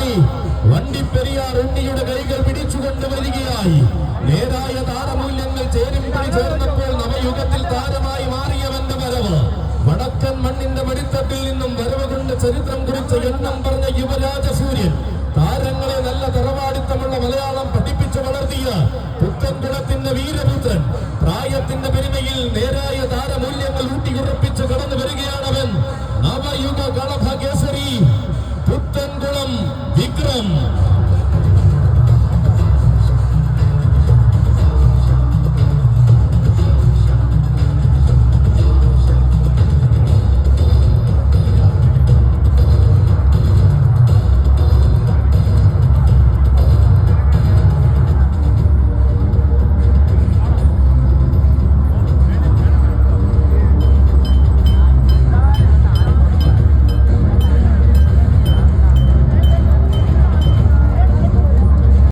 വണ്ടി വണ്ടിപ്പെരിയാർ ഉണ്ണിയുടെ കൈകൾ പിടിച്ചുകൊണ്ട് വരികയായി. നേരായ താരമൂല്യങ്ങൾ ചേരുംപടി ചേർന്നപ്പോൾ നവയുഗത്തിൽ താരമായി മാറിയവന്റെ വരവ്. വടക്കൻ മണ്ണിന്റെ മടിത്തട്ടിൽ നിന്നും വരവ് കൊണ്ട് ചരിത്രം കുറിച്ച എണ്ണം പറഞ്ഞ